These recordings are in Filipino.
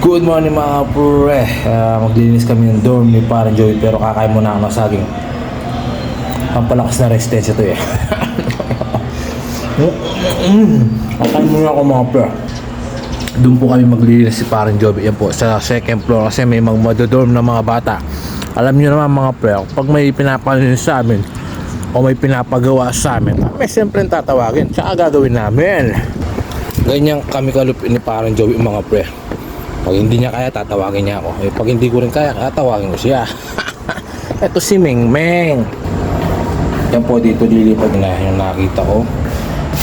Good morning mga pre. Maglilinis kami ng dorm ni Parang Joey pero kakain muna ako ng saging. Pampalakas na resistensya to eh. Kakain muna ako mga pre. Doon po kami maglilinis si Parang Joey. Yan po sa second floor kasi may magmadodorm na mga bata. Alam niyo naman mga pre, pag may pinapalinis sa amin o may pinapagawa sa amin, may siyempre tatawagin. Tsaka gagawin namin. Ganyan kami kalupin ni Parang Joey mga pre. Pag hindi niya kaya, tatawagin niya ako. Pag hindi ko rin kaya, tatawagin ko siya. Ito si Meng Meng. Yan po dito lilipad na yung nakita ko.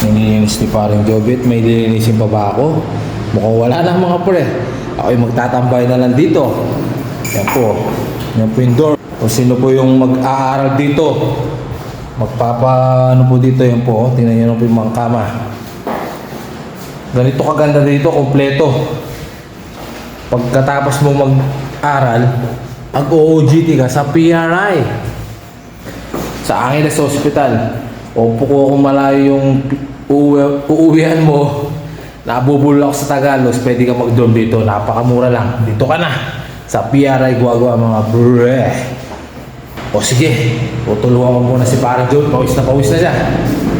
Nililinis ni Parang Jobit. May lilinisin pa ba ako? Mukhang wala na mga pre. Ako yung magtatambay na lang dito. Yan po. Yan po yung door. Kung sino po yung mag-aaral dito. Ano po dito. Yan po. Tingnan nyo po yung mga kama. Ganito kaganda dito. Kompleto. Pagkatapos mo mag-aral, mag-OOGT ka sa PRI, sa Angeles Hospital, o kung malayo yung uuwihan mo, nabubulok sa Tagalog, pwede ka mag-dorm dito, napakamura lang. Dito ka na, sa PRI, guwagawa mga bre. O sige, tutulungan ko muna si Parang Joey, pawis na siya.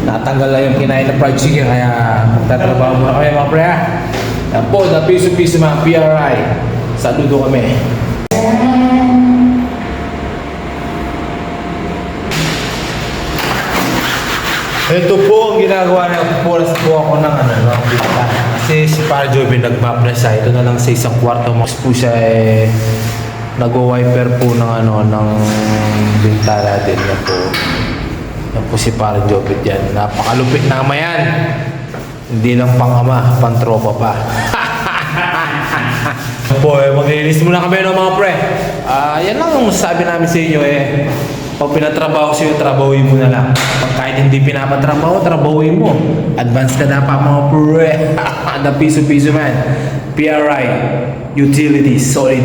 Natanggal na yung kinain na fried chicken, kaya magtatrabaho muna kami mga pre ha. Yan po, na piso-piso mga PRI. Saludo kami. Ito po ang ginagawa na oras po ako ng bita. Kasi si Parang Joey nag-map na siya. Ito na lang sa isang kwarto. Mas po siya nag-wiper po ng binta natin. Yan po. Yan po si Parang Joey yan. Napakalupit na yan. Hindi lang pang-ama, pang-tropa pa. Po, maglilinis muna kami ng mga pre. Yan lang ang masasabi namin sa inyo pag pinatrabaho sa'yo, trabahuin mo na lang. Pag kahit hindi pinapatrabaho, trabahuin mo. Advance ka na pa mga pre. The piso-piso man. PRI, utilities, solid.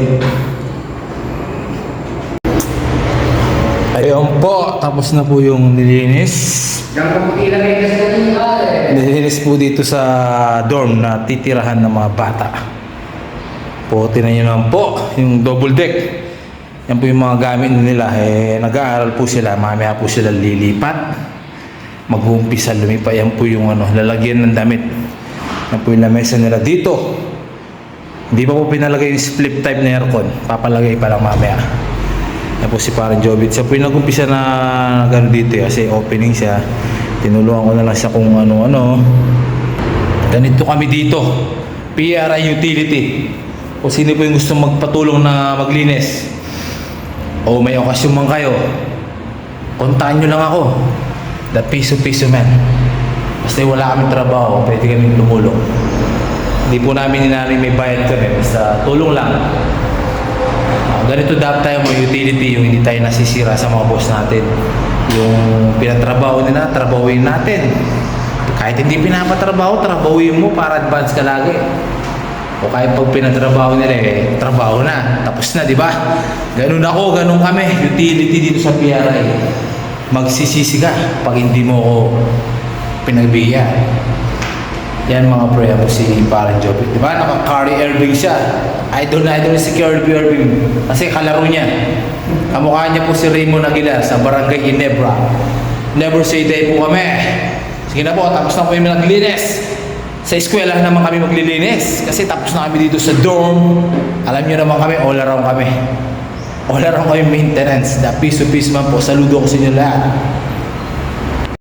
Ayun po, tapos na po yung nilinis. Nilinis po dito sa dorm na titirahan ng mga bata. Po, tinan nyo naman po, yung double deck. Yan po yung mga gamit nila. Nag-aaral po sila, mamaya po sila lilipat. Mag-uumpisa lumipa. Yan po yung lalagyan ng damit. Yan po yung lamesa nila dito. Hindi pa po pinalagay yung split type na aircon. Papalagay pa lang mamaya. Yan po si Parang Jobit. Siya po yung nag-umpisa na gano'n dito kasi opening siya. Tinulungan ko na lang siya kung ano-ano. Ganito kami dito. PRI Utility. Kung sino po yung gusto magpatulong na maglinis o may okasyon man kayo, kontakin nyo lang ako. The piso-piso man. Basta wala kaming trabaho, pwede kaming tumulong. Hindi po namin ninari may bayad kami. Basta tulong lang. Ganito dapat tayo may utility, yung hindi tayo nasisira sa mga boss natin. Yung pinatrabaho nila, trabahuin natin. Kahit hindi pinapatrabaho, trabahuin mo para advance ka lagi. O kahit pag pinatrabaho nila, trabaho na. Tapos na, di ba? Ganun ako, ganun kami. Utility dito sa PRI. Magsisisi ka pag hindi mo ako pinagbiya. Yan mga pre, ako si Parang Joey. Di ba? Naka-Kyrie Irving siya. Idol si Kyrie Irving. Kasi kalaro niya. Kamukha niya po si Raymond Aguilar sa Barangay Ginebra. Never say die po kami. Sige na po, tapos na po yung naglinis. Sa eskwela naman kami maglilinis. Kasi tapos na kami dito sa dorm. Alam niyo naman kami, all around kami. All around kami maintenance. The piso-piso man po. Saludo ko sa inyo lahat.